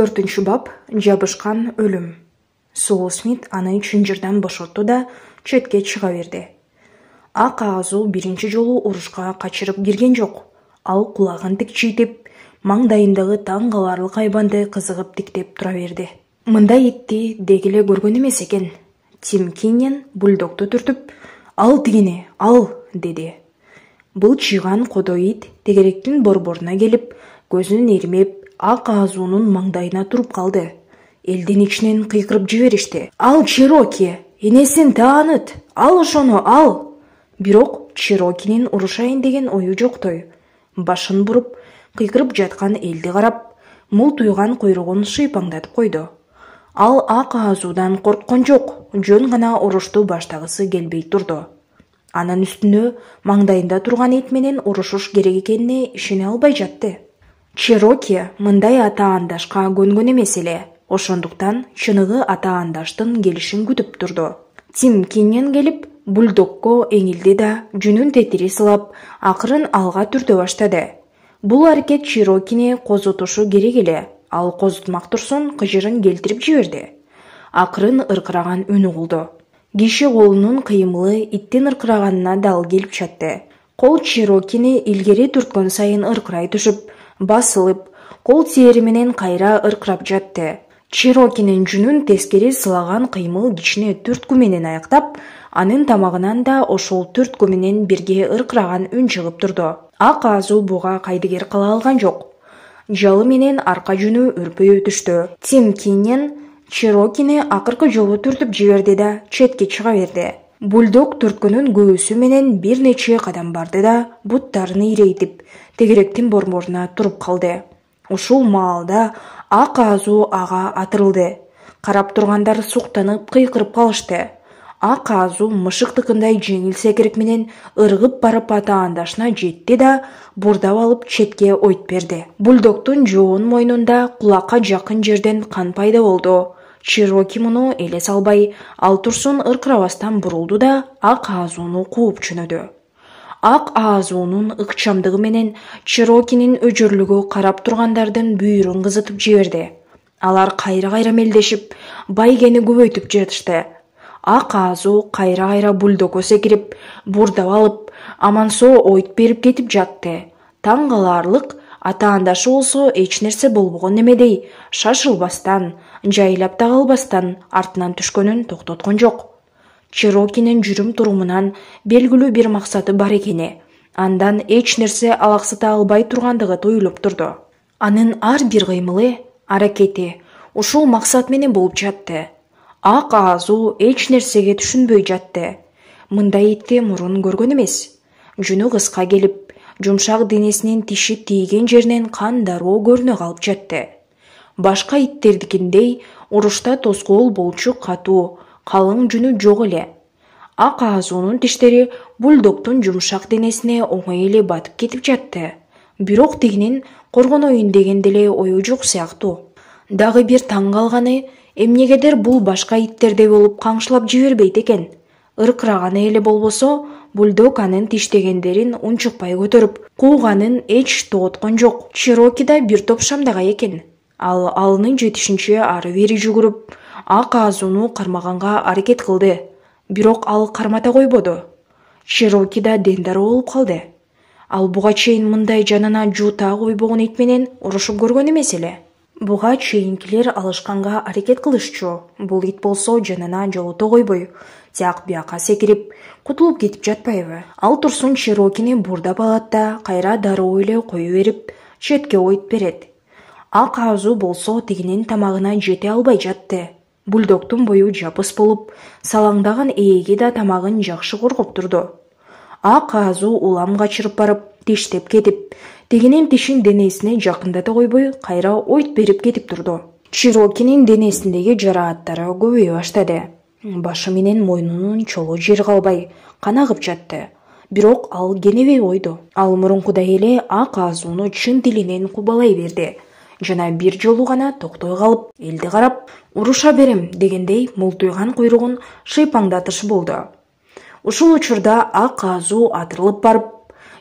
4 бап жабышкан өлүм. Сол Смит аны чынжырдан бошотту да четке чыга берди. Ак Азу биринчи жолу урушка качырып кирген жок. Ал кулагын тикчитип, маңдайындагы таң каларлык айбанды кызыгып тиктеп тура берди. Мындай итти дегеле көргөн эмес экен. Тим Киннен бульдогду түртүп, "Ал тигини, ал", деди. Бул чыйган кодой ит тегеректин борборуна келип, көзүн эрмеп, Ак Азуунун маңдайына туруп калды. Элдин ичинен кыйкырып жиберишти. "Ал Чироки, энесин тааныт, ал ошону, ал!" Бирок Чирокинин урушайын деген ою жоктой. Башын буруп, кыйкырып жаткан элди карап, мултуйган куйругун шыйпаңдатып койду. Ал Ак Азуудан корккон жок, жөн гана урушту баштагысы келбей турду. Анын үстүнө маңдайында турган ит менен урушуш керек экенине ишене албай жатты. Чироки мындай атаандашка көнгөн эмес эле, ошондуктан чыныгы атаандаштын келишин күтүп турду. Тим Киннен келип, бульдогго эңилди да жүнүн тетири сылап, акырын алга түртө баштады. Бул аракет Чирокини козутушу керек эле. Ал козутмак турсун кыжырын келтирип жиберди. Акырын ыркыраган үн угулду. Киши колунун кыймылы иттин ыркыраганына дал келип чатты. Кол Чирокини илгери түрткөн сайын ыркырай түшүп, басылып, кол тери менен кайра ыркырап жатты. Чирокинин жүнүн тескери сылаган кыймыл кичине түрткү менен аяктап, анын тамагынан да ошол түрткү менен бирге ыркыраган үн чыгып турду. Ак Азуу буга кайдыгер кыла алган жок. Жалы менен арка жүнү өрпөй өтүштү. Тим Киннен Чирокини акыркы жолу түртүп жиберди да четке чыга берди. Бульдог түрткөнүн көбүсү менен бир нече кадам барды да буттарын ийрейтип, тегеректин борборуна туруп калды. Ушул маалда Ак Азуу ага атырылды. Карап тургандар суктанып кыйкырып калышты. Ак Азуу мышыктыкындай жеңил секирик менен ыргып барып атаандашына жетти да бурдап алып четке ойт берди. Бульдогдун жоон мойнунда кулакка жакын жерден кан пайда болду. Чироки муну эле салбай, ал турсун ыркырабастан бурулду да Ак Азууну кууп жөнөдү. Ак Азуунун ыкчамдыгы менен Чирокинин өжөрлүгү карап тургандардын бүйүрүн кызытып жиберди. Алар кайра мелдешип, байгени көбөйтүп жатышты. Ак Азуу кайра бульдогго секирип, бурдап алып, амансоо ойт берип кетип жатты. Таң каларлык, атаандашы болсо эч нерсе болбогон немедей, шашылбастан, жайлап да калбастан артынан түшкөнүн токтоткон жок. Чирокинин жүрүм турумунан белгилүү бир максаты бар экени, андан эч нерсе алаксыта албай тургандыгы туюлуп турду. Анын ар бир кыймылы, аракети ушул максат менен болуп жатты. Ак Азуу эч нерсеге түшүнбөй жатты. Мындай итти мурун көргөн эмес. Жүнү кыска келип, жумшак денесинин тиши тийген жеринен кан дароо көрүнө калып жатты. Башка иттердикиндей урушта тоскоол болчу катуу, калың жүнү жок эле. Ак Азуунун тиштери бульдогдун жумшак денесине оңой эле батып кетип жатты. Бирок тигинин коргоноюн деген деле ою жок сыяктуу. Дагы бир таң калганы, эмнегедир бул башка иттердей болуп каңшылап жибербейт экен. Ыркыраганы эле болбосо, бульдог анын тиштегендерин унчукпай көтөрүп, кууганын эч тоготкон жок. Чироки да бир топ шамдага экен. Ал алынын жетишинче ары бери жүгүрүп, Ак Азууну кармаганга аракет кылды. Бирок ал кармата койбоду. Чироки да дендароо болуп калды. Ал буга чейин мындай жанына жуута койбогон ит менен урушуп көргөн эмес эле. Буга чейинкилер алышканга аракет кылышчу. Бул ит болсо жанына жолото койбой, тияк бияка секирип, кутулуп кетип жатпайбы? Ал турсун Чирокини бурдап алат да кайра дароо эле кое берип, четке ойт берет. Ак Азуу болсо тигинин тамагына жете албай жатты. Бульдогдун бою жапыс болуп, салаңдаган ээги да тамагын жакшы коргоп турду. Ак Азуу улам качырып барып, тиштеп кетип, тигинин тишин денесине жакындата койбой, кайра ойт берип кетип турду. Чирокинин денесиндеги жарааттары көбөйө баштады. Башы менен мойнунун чолу жери калбай, кан агып жатты. Бирок ал кенебей койду. Ал мурункудай эле Ак Азууну чын тилинен кубалай берди. Жана бир жолу гана токтой калып, элди карап, уруша берем дегендей мултуйган куйругун шыйпаңдатышы болду. Ушул учурда Ак Азуу атырылып барып,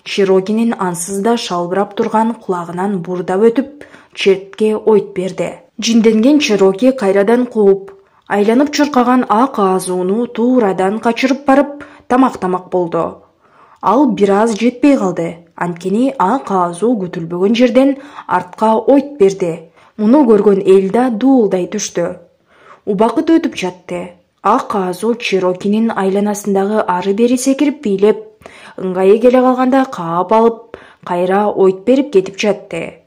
Чирокинин ансыз да шалбырап турган кулагынан бурдап өтүп, четке ойт берди. Жинденген Чероки кайрадан кууп, айланып чуркаган ак азууну туурадан качырып барып тамактамак болду. Ал бир аз жетпей калды. Анткени ак азуу күтүлбөгөн жерден артка ойт берди. Муну көргөн эл да дуулдай түштү. Убакыт өтүп жатты. Ак азуу Черокинин айланасындагы ары бери секирип бийлеп, ыңгайы келе калганда каап алып, кайра ойт берип кетип жатты.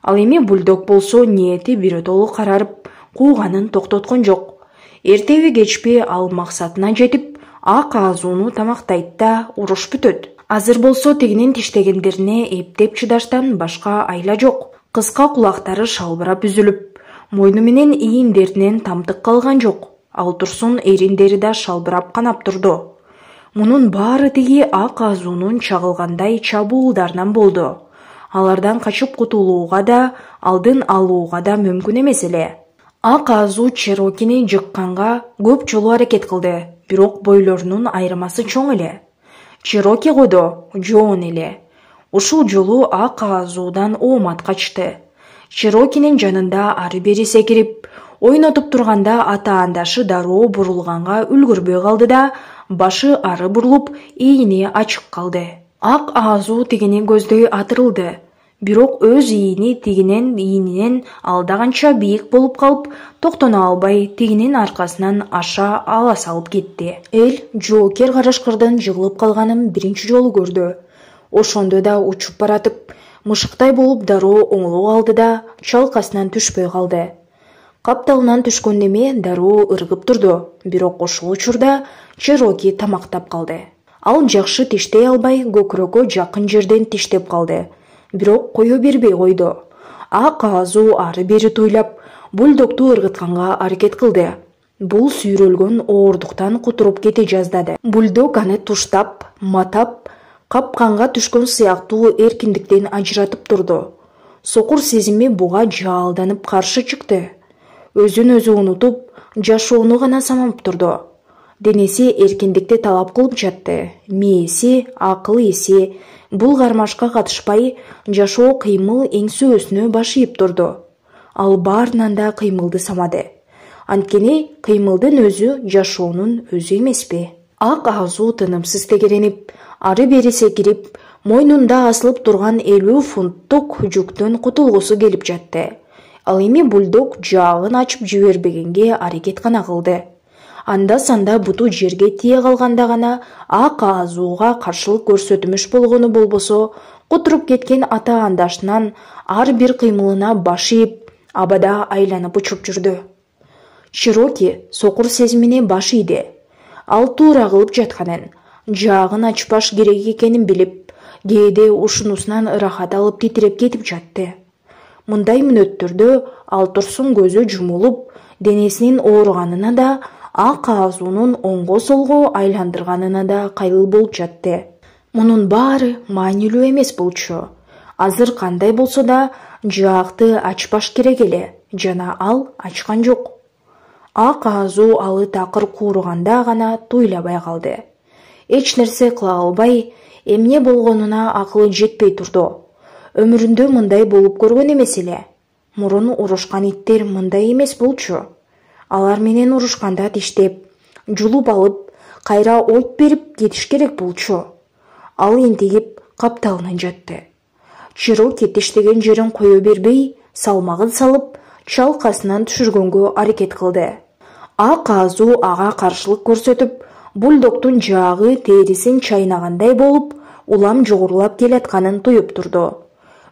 Ал эми бульдог болсо ниети биротолу карарып, кууганын токтоткон жок. Эртеби кечпи ал максатына жетип, ак азууну тамактайт да уруш бүтөт. Азыр болсо тигинин тиштегендерине эптеп чыдаштан башка айла жок. Кыска кулактары шалбырап үзүлүп, мойну менен ийиндеринен тамтык калган жок. Ал турсун эриндери да шалбырап канап турду. Мунун баары тиги ак азуунун чагылгандай чабуулдарынан болду. Алардан качып кутулууга да, алдын алууга да мүмкүн эмес эле. Ак азуу Черокини жыкканга көп жолу аракет кылды, бирок бойлорунун айырмасы чоң эле. Чероки койдо, жоон эле. Ушул жолу ак азуудан оомат качты. Черокинин жанында ары бери секирип, ойнотуп турганда атаандашы дароо бурулганга үлгүрбөй калды да, башы ары бурулуп, ийини ачык калды. Ак азуу тигини көздөй атырылды. Бирок өз ийини ийининен алдаганча бийик болуп калып, токтоно албай тигинин аркасынан аша ала салып кетти. Эл жоокер карашкырдын жыгылып калганын биринчи жолу көрдү. Ошондо да учуп баратып, мышыктай болуп дароо оңолуп алды да чалкасынан түшпөй калды. Капталынан түшкөн неме дароо ыргып турду, бирок ошол учурда Чероки тамактап калды. Ал жакшы тиштей албай, көкүрөккө жакын жерден тиштеп калды. Бирок кое бербей койду. Ак азуу ары бери туйлап, бульдогду ыргытканга аракет кылды. Бул сүйрөлгөн оордуктан кутуруп кете жаздады. Бульдог аны туштап, матап, капканга түшкөн сыяктуу эркиндиктен ажыратып турду. Сокур сезими буга жаалданып каршы чыкты. Өзүн өзү унутуп, жашоону гана самап турду. Денеси эркиндикти талап кылып жатты. Мээси, акыл эси бул кармашка катышпай, жашоо кыймыл эңсөөсүнө баш ийип турду. Ал баарынан да кыймылды самады. Анткени кыймылдын өзү жашоонун өзү эмеспи? Ак азуу тынымсыз тегеренип, ары бери секирип, мойнунда асылып турган 50 фунттук жүктөн кутулгусу келип жатты. Ал эми бульдог жаагын ачып жибербегенге аракет гана кылды. Анда-санда буту жерге тие калганда гана ак азууга каршылык көрсөтмүш болгону болбосо, кутуруп кеткен ата-андашынан ар бир кыймылына баш ийип, абада айланып учуп жүрдү. Чероки сокур сезимине баш ийди. Ал туура кылып жатканын, жаагын ачпаш керек экенин билип, кээде ушунусунан ырахат алып титиреп кетип жатты. Мындай мүнөттөрдө ал турсун көзү жумулуп, денесинин ооруганына да, ак азуунун оңго солго айландырганына да кайыл болуп жатты. Мунун баары маанилүү эмес болчу. Азыр кандай болсо да жаакты ачпаш керек эле, жана ал ачкан жок. Ак азуу алы такыр кууруганда гана туйлабай калды. Эч нерсе кыла албай, эмне болгонуна акылы жетпей турду. Өмүрүндө мындай болуп көргөн эмес эле. Мурун урушкан иттер мындай эмес болчу. Алар менен урушканда тиштеп, жулуп алып, кайра ойт берип кетиш керек болчу. Ал энтигип капталына жатты. Чероки тиштеген жерин кое бербей, салмагын салып, чалкасынан түшүргөнгө аракет кылды. Ак азуу ага каршылык көрсөтүп, бульдогдун жаагы терисин чайнагандай болуп, улам жогорулап келатканын туюп турду.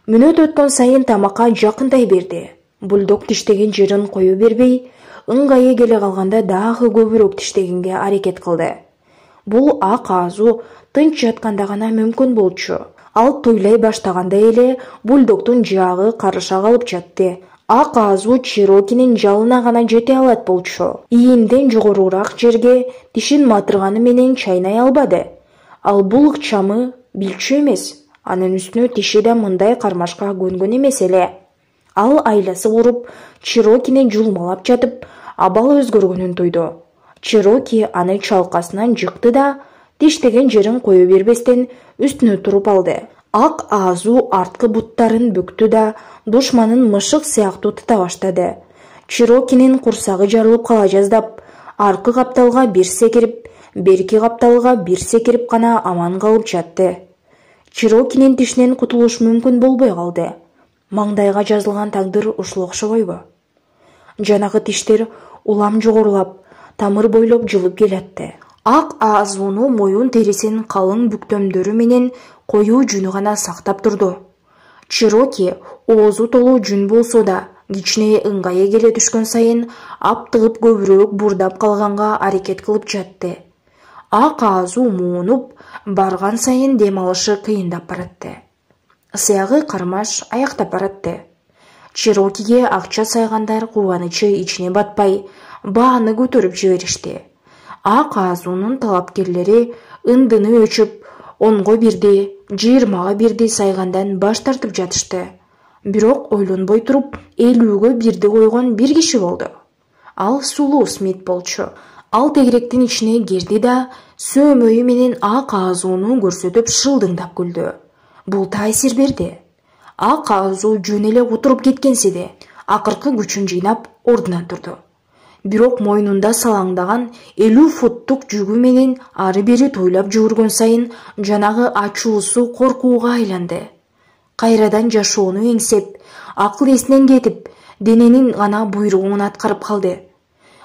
Мүнөт өткөн сайын тамакка жакындай берди. Бульдог тиштеген жерин кое бербей, ыңгайы келе калганда дагы көбүрөөк тиштегенге аракет кылды. Бул ак азуу тынч жатканда гана мүмкүн болчу. Ал туйлай баштагандай эле бульдогдун жаагы карыша калып жатты. Ак азуу Черокинин жалына гана жете алат болчу. Ийинден жогорураак жерге тишин матырганы менен чайнай албады. Ал бул ыкчамы билчү эмес. Анын үстүнө тиши да мындай кармашка көнгөн эмес эле. Ал айласы уруп, Черокини жулмалап жатып, абал өзгөргөнүн тойду. Чероки аны чалкасынан жыкты да, тиштеген жерин кое бербестен үстүнө туруп алды. Ак азуу арткы буттарын бүктү да, душманын мышык сыяктуу тыта баштады. Чирокинин курсагы жарылып кала жаздап, аркы капталга бир секирип, берки капталга бир секирип гана аман калып жатты. Чирокинин тишинен кутулуш мүмкүн болбой калды. Маңдайга жазылган тагдыр ушул окшобойбу? Жанагы тиштер улам жогорулап, тамыр бойлоп жылып келатты. Ак аазууну моюн терисин калың бүктөмдөрү менен коюу жүнү гана сактап турду. Чироки оозу толуу жүн болсо да, кичине ыңгайы келе түшкөн сайын аптыгып көбүрөөк бурдап калганга аракет кылып жатты. Ак аазуу муунуп, барган сайын дем алышы кыйындап баратты. Сыягы кармаш аяктап баратты. Чирокиге акча сайгандар кубанычы ичине батпай, бааны көтөрүп жиберишти. Ак аазуунун талапкерлери ындыны өчүп, 10го бирди, 20га бирди сайгандан баш тартып жатышты. Бирок ойлонбой туруп 50го бирди койгон бир киши болду. Ал Сулуу Смит болчу. Ал тегеректин ичине кирди да, сөөмөйү менен ак аазууну көрсөтүп шылдыңдап күлдү. Бул таасир берди. Ак аазуу жөн эле утуруп кеткенсиди, акыркы күчүн жыйнап ордунан турду. Бирок мойнунда салаңдаган 50 футтук жүгү менен ары бери тойлап жүгүргөн сайын жанагы ачуусу коркууга айланды. Кайрадан жашоону эңсеп, акыл эсинен кетип, дененин гана буйругун аткарып калды.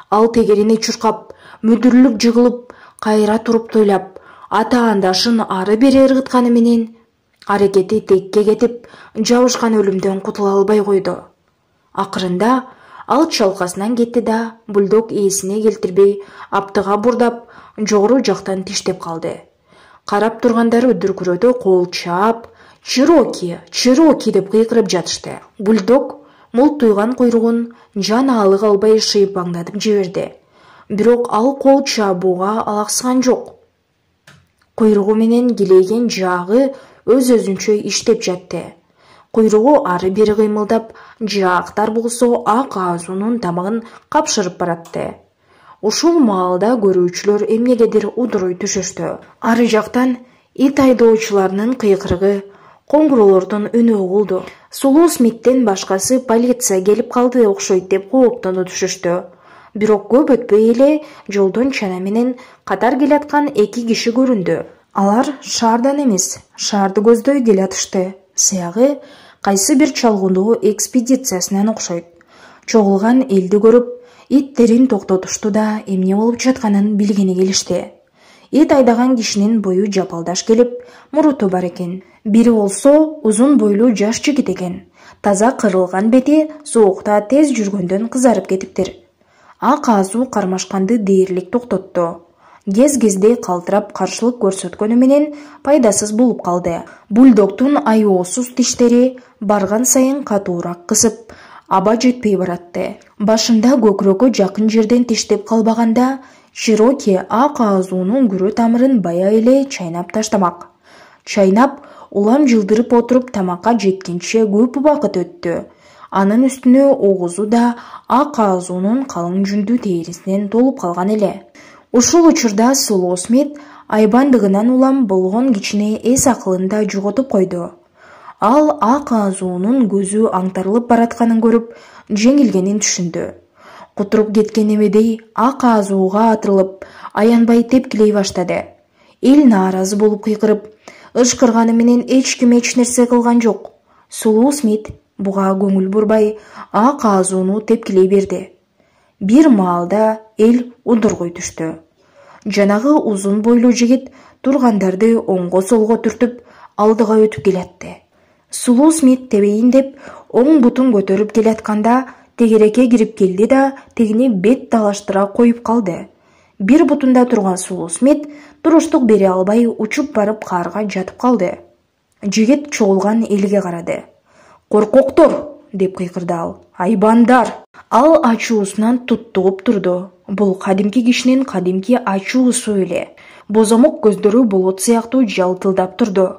Ал тегерине чуркап, мүдүрүлүп жыгылып, кайра туруп тойлап, атаандашын ары бери ыргытканы менен аракети текке кетип, жабышкан өлүмдөн кутула албай койду. Акырында ал чалкасынан кетти да, бульдог ээсине келтирбей, аптыга бурдап, жогору жактан тиштеп калды. Карап тургандар өдүркүрөдө кол чаап, «Чироки, Чироки» деп кыйкырып жатышты. Бульдог мултуйган куйругун жан аалы калбай шыйпаңдатып жиберди. Бирок ал кол чаабууга алаксыган жок. Куйругу менен килейген жаагы өз-өзүнчө иштеп жатты. Куйругу ары бери кыймылдап, жаактар болсо ак аазуунун тамагын капшырып баратты. Ушул маалда көрүүчүлөр эмнегедир удуруй түшүштү. Ары жактан ит айдоочуларынын кыйкырыгы, коңгуроолордун үнү угулду. Сулуу Смиттен башкасы полиция келип калды окшойт деп кооптону түшүштү. Бирок көп өтпөй эле жолдон чана менен катар келаткан 2 киши көрүндү. Алар шаардан эмес, шаарды көздөй келатышты. Сыягы кайсы бир чалгындоо экспедициясынан окшойт. Чогулган элди көрүп, иттерин токтотушту да эмне болуп жатканын билгени келишти. Ит айдаган кишинин бою жапалдаш келип, муруту бар экен. Бири болсо узун бойлуу жаш жигит экен. Таза кырылган бети соокта тез жүргөндөн кызарып кетиптир. Ак аазуу кармашканды дээрлик токтотту. Кез-кезде калтырап каршылык көрсөткөнү менен пайдасыз болуп калды. Бульдогдун аяосуз тиштери барган сайын катуураак кысып, аба жетпей баратты. Башында көкүрөккө жакын жерден тиштеп калбаганда, Чироки ак аазуунун күрө тамырын бая эле чайнап таштамак. Чайнап, улам жылдырып отуруп тамакка жеткенче көп убакыт өттү. Анын үстүнө оозу да ак аазуунун калың жүндүү терисинен толуп калган эле. Ушул учурда Сулуу Смит айбандыгынан улам болгон кичине эс акылын да жоготуп койду. Ал ак аазуунун көзү аңтарылып баратканын көрүп, жеңилгенин түшүндү. Кутуруп кеткен эмедей ак аазууга атырылып, аянбай тепкилей баштады. Эл нааразы болуп кыйкырып, ышкырганы менен эч ким эч нерсе кылган жок. Сулуу Смит буга көңүл бурбай, ак аазууну тепкилей берди. Бир маалда эл удургуй түштү. Жанагы узун бойлуу жигит тургандарды оңго солго түртүп, алдыга өтүп келатты. Сулуу Смит тебейин деп оң бутун көтөрүп келатканда, тегерекке кирип келди да тегини бет талаштыра коюп калды. Бир бутунда турган Сулуу Смит туруштук бере албай учуп барып карга жатып калды. Жигит чогулган элге карады. «Коркоктор!» деп кыйкырды ал. «Айбандар!» Ал ачуусунан туттугуп турду. Бул кадимки кишинин кадимки ачуусу эле. Бозомок көздөрү болот сыяктуу жалтылдап турду.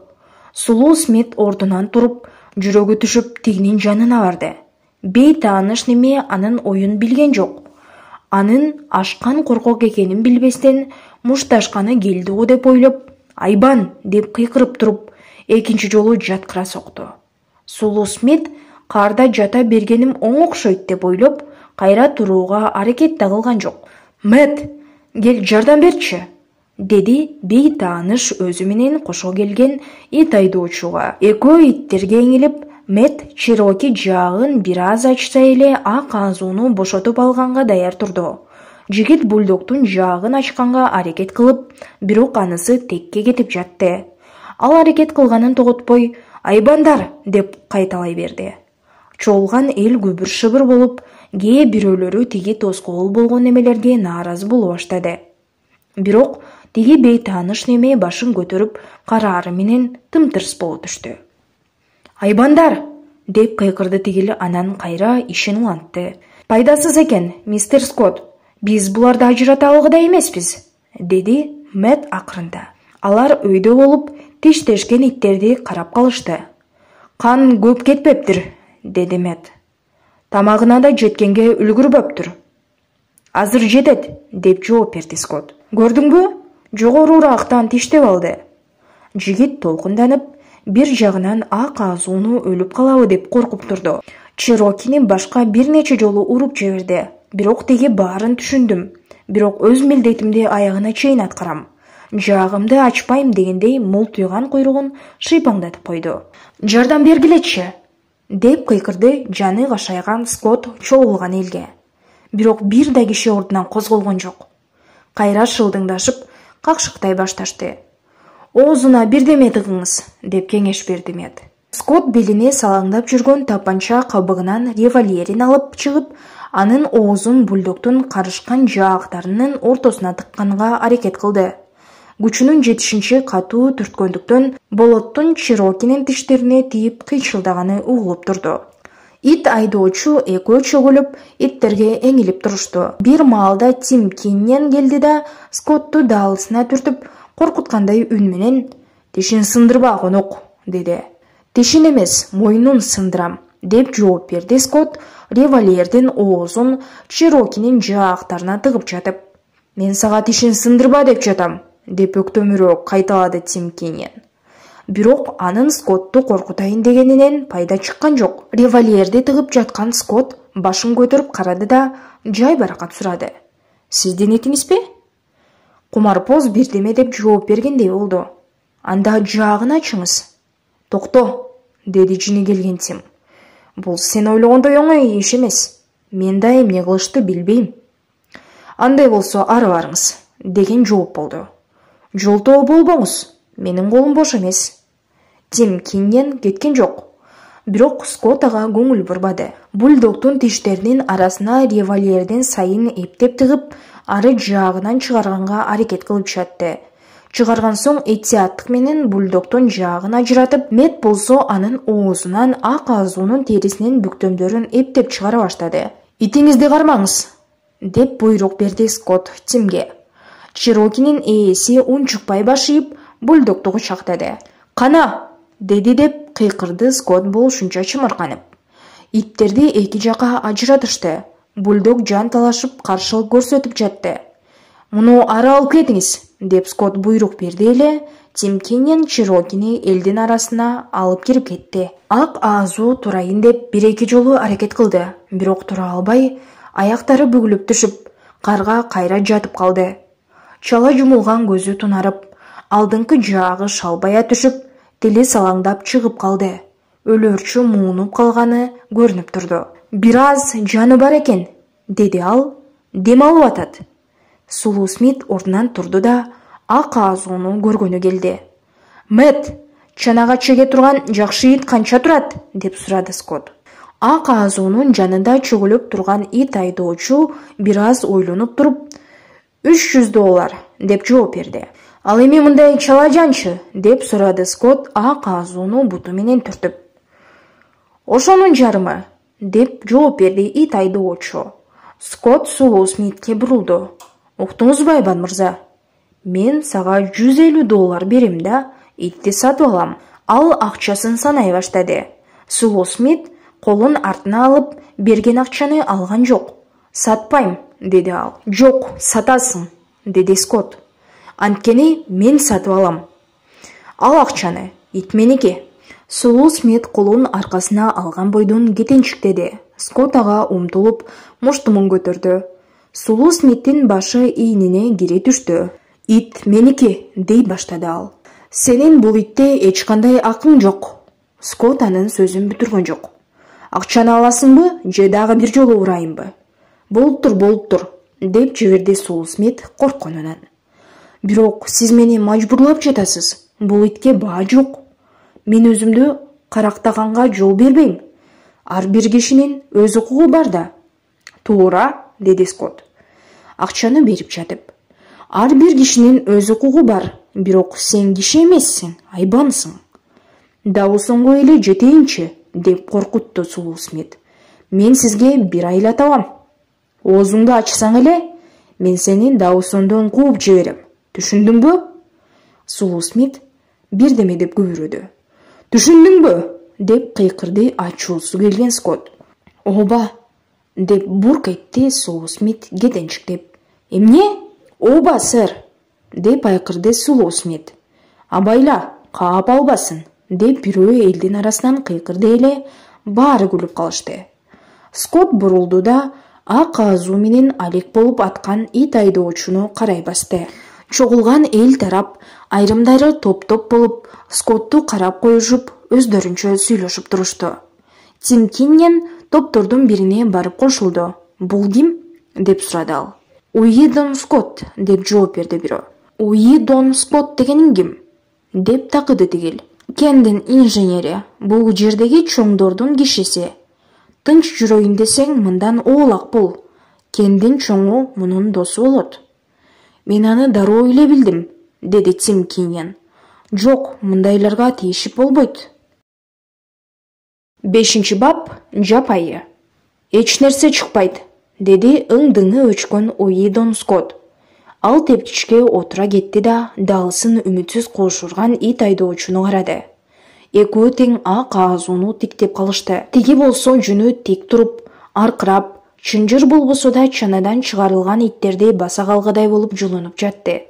Сулуу Смит ордунан туруп, жүрөгү түшүп, тигинин жанына барды. Бейтааныш неме анын оюн билген жок. Анын ашкан коркок экенин билбестен мушташканы келдиго деп ойлоп, «Айбан!» деп кыйкырып туруп, экинчи жолу жаткыра сокту. Сулуу Смит карда жата бергеним оң окшойт деп ойлоп, кайра турууга аракет да кылган жок. Мэтт, кел жардам берчи, деди бейтааныш өзү менен кошо келген ит айдоочуга. Экөө иттерге эңилип, Мэтт Чероки жаагын бир аз ачса эле ак азууну бошотуп алганга даяр турду. Жигит бульдогдун жаагын ачканга аракет кылып, бирок анысы текке кетип жатты. Ал аракет кылганын тоготпой, «Айбандар!» деп кайталай берди. Чоолган эл күбүр-шыбыр болуп, кээ бирөөлөрү тиги тоскоол болгон немелерге нааразы боло баштады. Бирок тиги бейтааныш неме башын көтөрүп, караары менен тымтырс боло түштү. «Айбандар!» деп кыйкырды тигил, анан кайра ишин улантты. «Пайдасыз экен, мистер Скотт. Биз буларды ажырата алгыдай эмеспиз», деди Мэтт акырында. Алар өйдө болуп, тиштешкен иттерди карап калышты. «Кан көп кетпептир», деди Мэтт. «Тамагына да жеткенге үлгүрбөптүр». «Азыр жетет», деп жооп берди Скотт. «Көрдүңбү? Жогорурактан тиштеп алды». Жигит толкунданып, бир жагынан ак азууну өлүп калабы деп коркуп турду. Черокини башка бир нече жолу уруп жиберди. Бирок теги баарын түшүндүм. Бирок өз милдетимди аягына чейин аткарам. Жаагымды ачпайм дегендей мултуйган куйругун шыйпаңдатып койду. «Жардам бергилечи», деп кыйкырды жаны кашайган Скотт чогулган элге. Бирок бир да киши ордунан козголгон жок. Кайра шылдыңдашып, какшыктай башташты. «Оозуна бирдеме тыгыңыз», деп кеңеш берди Мэтт. Скотт белине салаңдап жүргөн тапанча кабыгынан револьверин алып чыгып, анын оозун бульдогдун карышкан жаактарынын ортосуна тыкканга аракет кылды. Күчүнүн жетишинче катуу түрткөндүктөн болоттун Черокинин тиштерине тийип кыйчылдаганы угулуп турду. Ит айдоочу экөө чөгүлүп, иттерге эңилип турушту. Бир маалда Тим Киннен келди да Скотту даалысына түртүп, коркуткандай үн менен «Тишин сындырба, конок», деди. «Тишин эмес, мойнун сындырам», деп жооп берди Скотт, револьвердин оозун Черокинин жаактарына тыгып жатып. «Мен сага тишин сындырба деп жатам», деп өктөмүрөөк кайталады Тим Киннен. Бирок анын Скотту коркутайын дегенинен пайда чыккан жок. Револьверди тыгып жаткан Скотт башын көтөрүп карады да жай баракат сурады. «Сиздин этиңизби?» Кумарпоз бирдеме деп жооп бергендей болду. «Анда жаагын ачыңыз». «Токто», деди жини келген Тим. «Бул сен ойлогондой оңой иш эмес. Мен да эмне кылышты билбейм». «Андай болсо ары барыңыз», деген жооп болду. «Жолтоо болбоңуз, менин колум бош эмес». Тим Киннен кеткен жок. Бирок Скотт ага көңүл бурбады. Бульдогдун тиштеринин арасына револьвердин сайын эптеп тыгып, ары жаагынан чыгарганга аракет кылып жатты. Чыгарган соң этияттык менен бульдогдун жаагын ажыратып, Мэтт болсо анын оозунан ак азуунун терисинин бүктөмдөрүн эптеп чыгара баштады. «Итиңизди кармаңыз», деп буйрук берди Скотт Тимге. Черокинин ээси унчукпай башыйып, бульдогду кучактады. «Кана!» деди деп кыйкырды Скотт болушунча чымырганып. Иттерди эки жака ажыратышты. Бульдог жан талашып каршылык көрсөтүп жатты. «Муну ары алып кетиңиз», деп Скотт буйрук берди эле, Тим Киннен Черокини элдин арасына алып кирип кетти. Ак азуу турайын деп бир-эки жолу аракет кылды, бирок тура албай, аяктары бүгүлүп түшүп, карга кайра жатып калды. Чала жумулган көзү тунарып, алдыңкы жаагы шалбая түшүп, тили салаңдап чыгып калды. Өлөрчү муунуп калганы көрүнүп турду. «Бир аз жаны бар экен», деди ал. «Дем алып атат». Сулуу Смит ордунан турду да ак азууну көргөнү келди. «Мэтт, чанага чеге турган жакшы ит канча турат?» деп сурады Скотт. Ак азуунун жанында чөгүлүп турган ит айдоочу бир аз ойлонуп туруп, $300 деп жооп берди. «Ал эми мындай чала жанчы?» деп сурады Скотт ак азууну буту менен түртүп. «Ошонун жарымы?» деп жооп берди ит айдоочу. Скотт Сулуу Смитке бурулду. «Уктуңузбу, Айбан мырза? Мен сага $150 берем да, итти сатып алам». Ал акчасын санай баштады. Сулуу Смит колун артына алып, берген акчаны алган жок. «Сатпайм», деди ал. «Жок, сатасың», деди Скотт. «Анткени мен сатып алам. Ал акчаны, ит меники». Сулуу Смит колун аркасына алган бойдон кетенчиктеди. Скотт ага умтулуп муштумун көтөрдү. Сулуу Смиттин башы ийнине кире түштү. «Ит меники», дей баштады ал. «Сенин бул итте эч кандай акың жок». Скотт анын сөзүн бүтүргөн жок. «Акчаны аласыңбы же дагы бир жолу урайымбы?» Болуп тур, деп жиберди Сулуу Смит коркконунан. «Бирок сиз мени мажбурлап жатасыз. Бул итке баа жок. Мен өзүмдү карактаганга жол бербейм. Ар бир кишинин өз укугу бар да». «Туура», деди Скотт. Акчаны берип жатып. «Ар бир кишинин өз укугу бар, бирок сен киши эмессиң, айбансың». «Дабыл соңго эле жетейинчи», деп коркутту Сулуу Смит. «Мен сизге бир айла табам. Оозуңду ачсаң эле, мен сени Даусондон кууп жиберем. Түшүндүңбү?» Сулуу Смит бирдеме деп күбүрөдү. «Түшүндүңбү?» деп кыйкырды ачуусу келген Скотт. «Ооба», деп бурк этти Сулуу Смит кетенчиктеп. «Эмне?» «Ооба, сэр», деп айкырды Сулуу Смит. «Абайла, каап албасын», деп бирөө элдин арасынан кыйкырды эле, баары күлүп калышты. Скотт бурулду да ак азуу менен алек болуп аткан ит айдоочуну карай басты. Чогулган эл тарап, айрымдары топ-топ болуп, Скотту карап коюшуп, өздөрүнчө сүйлөшүп турушту. Тим Киннен топтордун бирине барып кошулду. «Бул ким?» деп сурады ал. «Уидон Скотт», деп жооп берди бирөө. «Уидон Скотт дегениң ким?» деп такыды тигил. «Кендин инженери, бул жердеги чоңдордун кишиси. Тынч жүрөйүн десең, мындан оолак бол. Кендин чоңу мунун досу болот». «Мен аны дароо эле билдим», деди Тим Киннен. «Жок, мындайларга тийишип болбойт». 5 бап. Жапайы. «Эч нерсе чыкпайт», деди ың-дыңы өчкөн Уидон Скотт. Ал тепкичке отура кетти да далысын үмүтсүз кошурган ит айдоочуну карады. Экөө тең ак азууну тиктеп калышты. Тиги болсо жүнү тик туруп, аркырап, чынжыр болбосо да чанадан чыгарылган иттерди баса калгыдай болуп жулунуп жатты.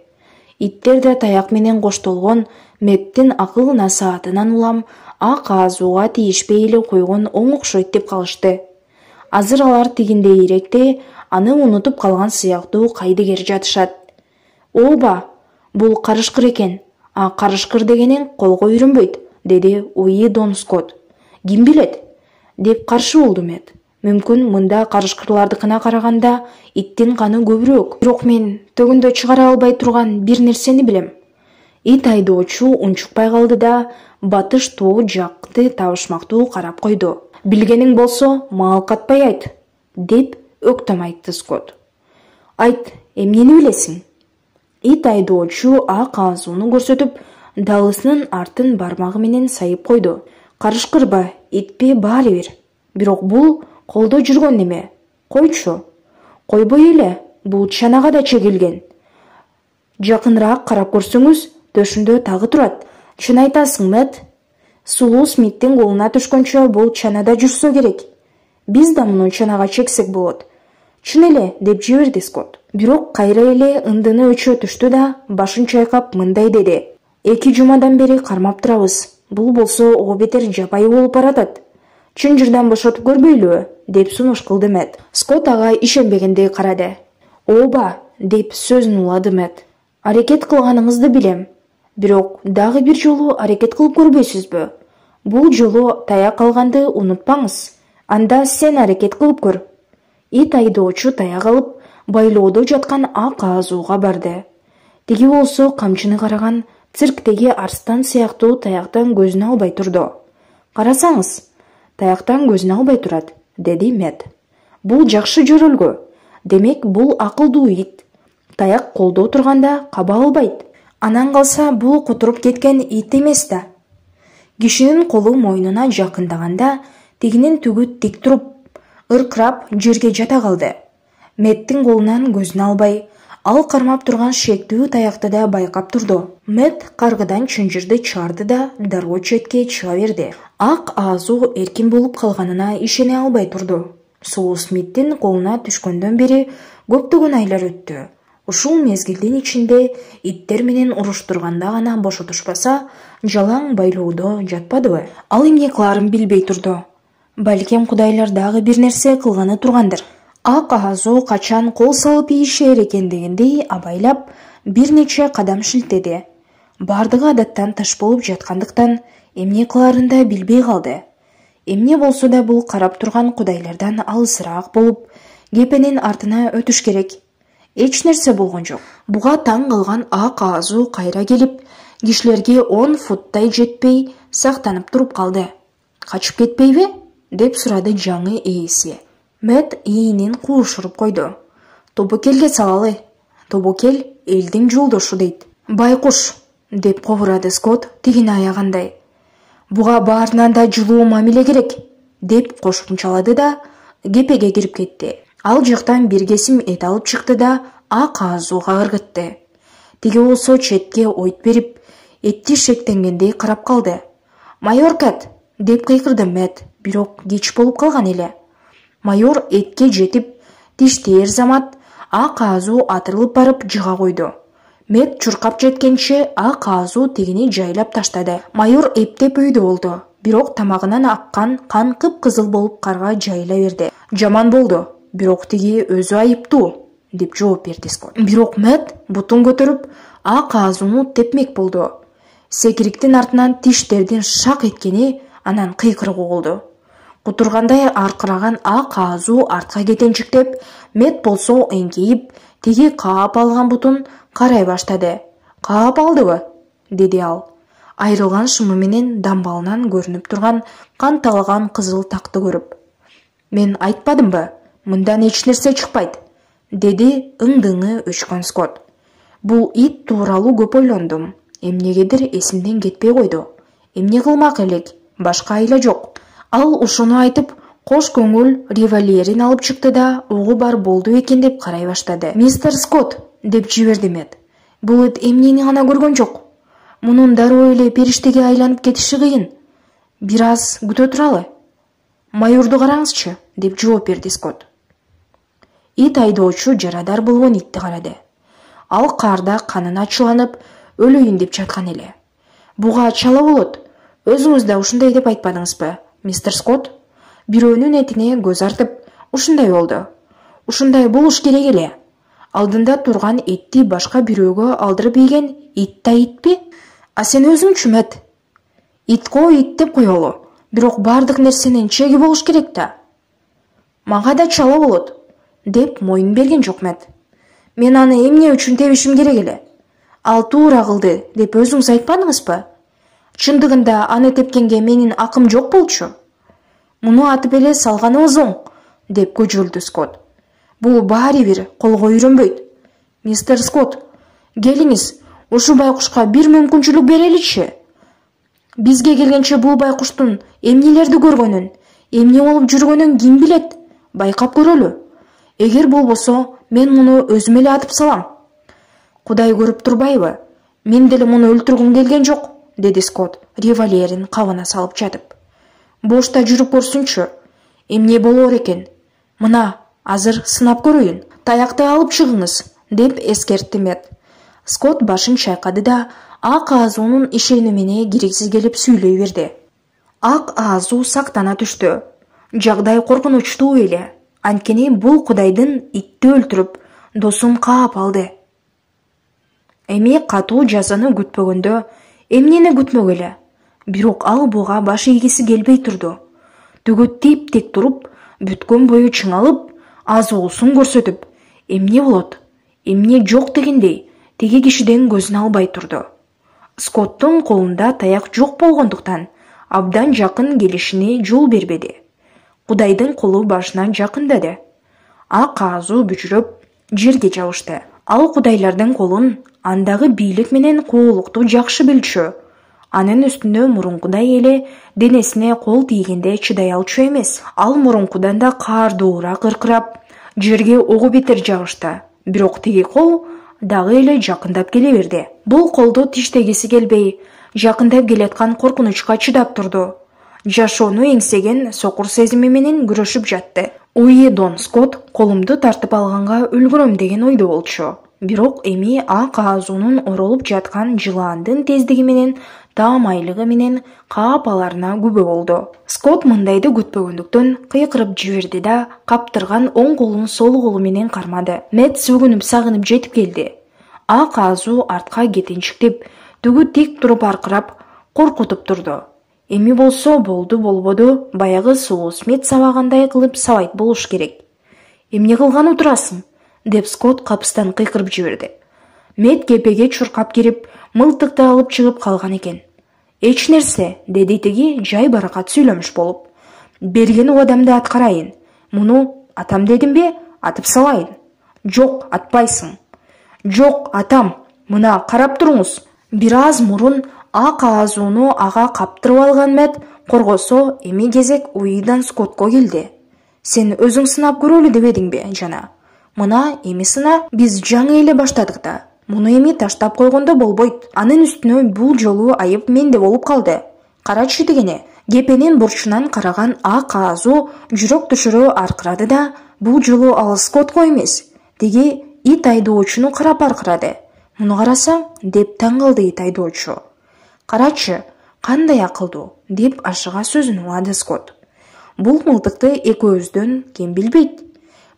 Иттер да таяк менен коштолгон Мэттин акыл насаатынан улам ак азууга тийишпей эле койгон оң окшойт деп калышты. Азыр алар тигиндей иректе аны унутуп калган сыяктуу кайдыгер жатышат. «Ооба, бул карышкыр экен. А карышкыр дегениң колго үйрөнбөйт», деди Уидон Скотт. «Ким билет?» деп каршы болду Мэтт. «Мүмкүн мында карышкырлардыкына караганда иттин каны көбүрөөк. Бирок мен төгүндө чыгара албай турган бир нерсени билем». Ит айдоочу унчукпай калды да батыш тоо жакты табышмактуу карап койду. «Билгениң болсо, мага катпай айт», деп өктөм айтты Скотт. «Айт, эмнени билесиң?» Ит айдоочу ак азууну көрсөтүп, далысынын артын бармагы менен сайып койду. «Карышкырбы, итпи баары бир. Бирок бул колдо жүргөн неме. Койчу». «Койбой эле, бул чанага да чегилген. Жакыныраак карап көрсөңүз, төшүндө тагы турат». «Чын айтасың, Мэтт. Сулуу Смиттин колуна түшкөнчө бул чанада жүрсө керек. Биз да муну чанага чексек болот». «Чын эле», деп жиберди Скотт. Бирок кайра эле ындыны өчө түштү да башын чайкап мындай деди. «2 жумадан бери кармап турабыз. Бул болсо ого бетер жапайы болуп баратат. Чынжырдан бошотуп көрбөйлүбү?» деп сунуш кылды Мэтт. Скотт ага ишенбегендей карады. «Ооба», деп сөзүн улады Мэтт. «Аракет кылганыңызды билем. Бирок дагы бир жолу аракет кылып көрбөйсүзбү? Бул жолу таяк алганды унутпаңыз. Анда сен аракет кылып көр». Ит айдоочу таяк алып, байлоодо жаткан ак азууга барды. Тиги болсо камчыны караган цирктеги арстан сыяктуу таяктан көзүн албай турду. «Карасаңыз, таяктан көзүн албай турат», деди Мэтт. «Бул жакшы жөрөлгө. Демек бул акылдуу ит. Таяк колдо турганда каба албайт. Анан калса бул кутуруп кеткен ит эмес да». Кишинин колу мойнуна жакындаганда тигинин түгү тик туруп, ыркырап жерге жата калды. Мэттин колунан көзүн албай, ал кармап турган шектүү таякты да байкап турду. Мэтт каргыдан чынжырды чыгарды да дароо четке чыга берди. Ак азуу эркин болуп калганына ишене албай турду. Сулуу Смиттин колуна түшкөндөн бери көптөгөн айлар өттү. Ушул мезгилдин ичинде иттер менен уруштурганда гана бошотушпаса, жалаң байлоодо жатпадыбы? Ал эмне кылаарын билбей турду. Балким кудайлар дагы бир нерсе кылганы тургандыр. Ак Азуу качан кол салып ийишер экендигиндей абайлап бир нече кадам шилтеди. Бардыгы адаттан тыш болуп жаткандыктан эмне кыларын да билбей калды. Эмне болсо да бул карап турган кудайлардан алысыраак болуп, кепенин артына өтүш керек. Эч нерсе болгон жок. Буга таң калган Ак Азуу кайра келип, кишилерге 10 футтай жетпей сактанып туруп калды. Качып кетпейби? Деп сурады жаңы ээси. Мэт ийинин куушуруп койду. Тобокелге салалы. Тобокел элдин жолдошу дейт. Байкуш, деп кобурады Скотт тигине аягандай. Буга баарынан да жылуу мамиле керек, деп кошумчалады да кепеге кирип кетти. Ал жактан бир кесим эт алып чыкты да Ак Азууга ыргытты. Тиги болсо четке ойт берип, этти шектенгендей карап калды. Майор Кэт, деп кыйкырды Мэт, бирок кеч болуп калган эле. Майор этке жетип, тиштээр замат Ак Азуу атырылып барып жыга койду. Мэт чуркап жеткенче Ак Азуу тигини жайлап таштады. Майор эптеп өйдө болду, бирок тамагынан аккан кан кып-кызыл болуп карга жайыла берди. Жаман болду, бирок тиги өзү айыптуу, деп жооп берди Скотт. Бирок Мэт бутун көтөрүп Ак Азууну тепмек болду. Секириктин артынан тиштердин шак эткени анан кыйкырыгы болду. Кутургандай аркыраган Ак Азуу артка кетенчиктеп, Мэт болсо эңкейип, тиги каап алган бутун карай баштады. Каап алдыбы? Деди ал. Айрылган шымы менен дамбалынан көрүнүп турган кан талаган кызыл такты көрүп. Мен айтпадымбы? Мындан эч нерсе чыкпайт, деди ыңдыңы өчкөн Скотт. Бул ит тууралуу көп ойлондум. Эмнегедир эсимден кетпей койду. Эмне кылмак элек? Башка айла жок. Ал ушуну айтып, кош көңүл револьверин алып чыкты да, угу бар болду экен деп карай баштады. Мистер Скотт, деп жиберди Мэт. Бул ит эмнени гана көргөн жок. Мунун дароо эле периштеге айланып кетиши кыйын. Бир аз күтө туралы. Майорду караңызчы, деп жооп берди Скотт. Ит айдоочу жарадар болгон итти карады. Ал карда канын ачууланып, өлөйүн деп жаткан эле. Буга чала болот. Өзүңүз да ушундай деп айтпадыңызбы, мистер Скотт? Бирөөнүн этине көз артып, ушундай болду. Ушундай болуш керек эле. Алдында турган этти башка бирөөгө алдырып ийген ит да итпи? А сен өзүңчү, Мэт? Итко ит деп коелу. Бирок бардык нерсенин чеги болуш керек да. Мага да чала болот, деп моюн берген жок Мэт. Мен аны эмне үчүн тебишим керек эле? Ал туура кылды, деп өзүңүз айтпадыңызбы? Чындыгында аны тепкенге менин акым жок болчу. Муну атып эле салганыңыз оң, деп көжүрүлдү Скотт. Бул баары бир колго үйрөнбөйт. Мистер Скотт, келиңиз, ушу байкушка бир мүмкүнчүлүк береличи. Бизге келгенче бул байкуштун эмнелерди көргөнүн, эмне болуп жүргөнүн ким билет? Байкап көрөлү. Эгер болбосо, мен муну өзүм эле атып салам. Кудай көрүп турбайбы? Мен деле муну өлтүргүм келген жок, деди Скотт, револьверин кабына салып жатып. Бошта жүрүп көрсүнчү. Эмне болор экен? Мына, азыр сынап көрөйүн. Таякты алып чыгыңыз, деп эскертти Мэт. Скотт башын чайкады да, Ак Азуунун ишенимине керексиз келип сүйлөй берди. Ак Азуу сактана түштү. Жагдай коркунучтуу эле. Анткени бул Кудайдын итти өлтүрүп, досун каап алды. Эми катуу жазаны күтпөгөндө, эмнени күтмөк эле? Бирок ал буга баш ийгиси келбей турду. Төгөт теп-тек туруп, бүткөн бою чыңалып, азуулусун көрсөтүп, эмне болот, эмне жок дегендей, тиги кишиден көзүн албай турду. Скоттун колунда таяк жок болгондуктан, абдан жакын келишине жол бербеди. Кудайдын колу башына жакындады. Ак Азуу бүжүрөп, жерге жабышты. Ал Кудайлардын колун, андагы бийлик менен куулукту жакшы билчү. Анын үстүнө мурункудай эле денесине кол тийгенде чыдай алчу эмес. Ал мурункудан да каардуураак ыркырап, жерге огу бетер жабышты. Бирок тиги кол дагы эле жакындап келе берди. Бул колду тиштегиси келбей, жакындап келаткан коркунучка чыдап турду. Жашоону эңсеген сокур сезими менен күрөшүп жатты. Уи Дон Скотт колумду тартып алганга үлгүрөм деген ойдо болчу. Бирок эми Ак Азуунун оролуп жаткан жылаандын тездиги менен таам айлыгы менен каапаларына күбө болду. Скотт мындайды күтпөгөндүктөн кыйкырып жиберди да каптырган оң колун сол колу менен кармады. Мэтт сөгүнүп сагынып жетип келди. Ак азуу артка кетинчиктеп, түгү тик туруп аркырап, коркутуп турду. Эми болсо болду болбоду, баягы Соус Смит сабагандай кылып сабайт болуш керек. Эмне кылганы турасың? Деп Скотт капыстан кыйкырып жиберди. Мэтт кепеге чуркап кирип, мылтыкты алып чыгып калган экен. Эч нерсе, деди тиги жай баракат сүйлөмүш болуп. Берген угадамды аткарайын. Муну атам дедимби, атып салайын. Жок, атпайсың. Жок, атам. Мына карап туруңуз. Бир аз мурун ак азууну ага каптырып алган Мэтт коргосо, эми кезек уйдан Скоттко келди. Сен өзүң сынап көрөлү дебедиңби, жана? Мына эми сына, биз жаңы эле баштадык да. Муну эми таштап койгондо болбойт. Анын үстүнө бул жолу айып менде болуп калды. Карачы дегене, кепенин бурчунан караган ак азуу жүрөк түшүрө аркырады да, бул жолу ал Скоттко эмес, тиги ит айдоочуну карап аркырады. Муну карасаң, деп таң калды ит айдоочу. Карачы, кандай акылдуу, деп ашыга сөзүн улады Скотт. Бул мылтыкты экөөбүздөн кем билбейт.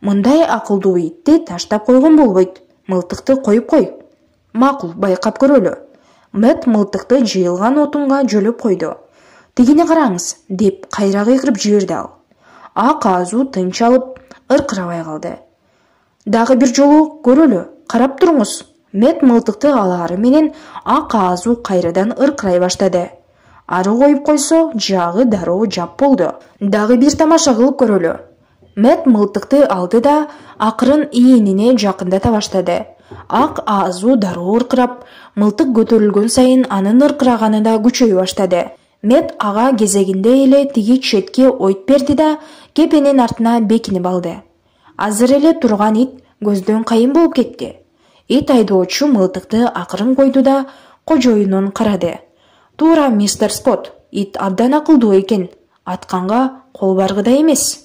Мындай акылдуу итти таштап койгон болбойт. Мылтыкты коюп кой. Макул, байкап көрөлү. Мэтт мылтыкты жыйылган отунга жөлөп койду. Тигини караңыз, деп кайра кыйкырып жиберди ал. Ак азуу тынч алып, ыркырабай калды. Дагы бир жолу көрөлү, карап туруңуз. Мэтт мылтыкты алаары менен ак азуу кайрадан ыркырай баштады. Ары коюп койсо, жагы дароо жап болду. Дагы бир тамаша кылып көрөлү. Мэтт мылтыкты алды да акырын ийинине жакындата баштады. Ак азуу дароо ыркырап, мылтык көтөрүлгөн сайын анын ыркыраганы да күчөй баштады. Мэтт ага кезегинде эле тиги четке ойт берди да кепенин артына бекинип алды. Азыр эле турган ит көздөн кайын болуп кетти. Ит айдоочу мылтыкты акырын койду да кожоюнун карады. Туура, мистер Скотт, ит абдан акылдуу экен. Атканга кол баргыдай эмес.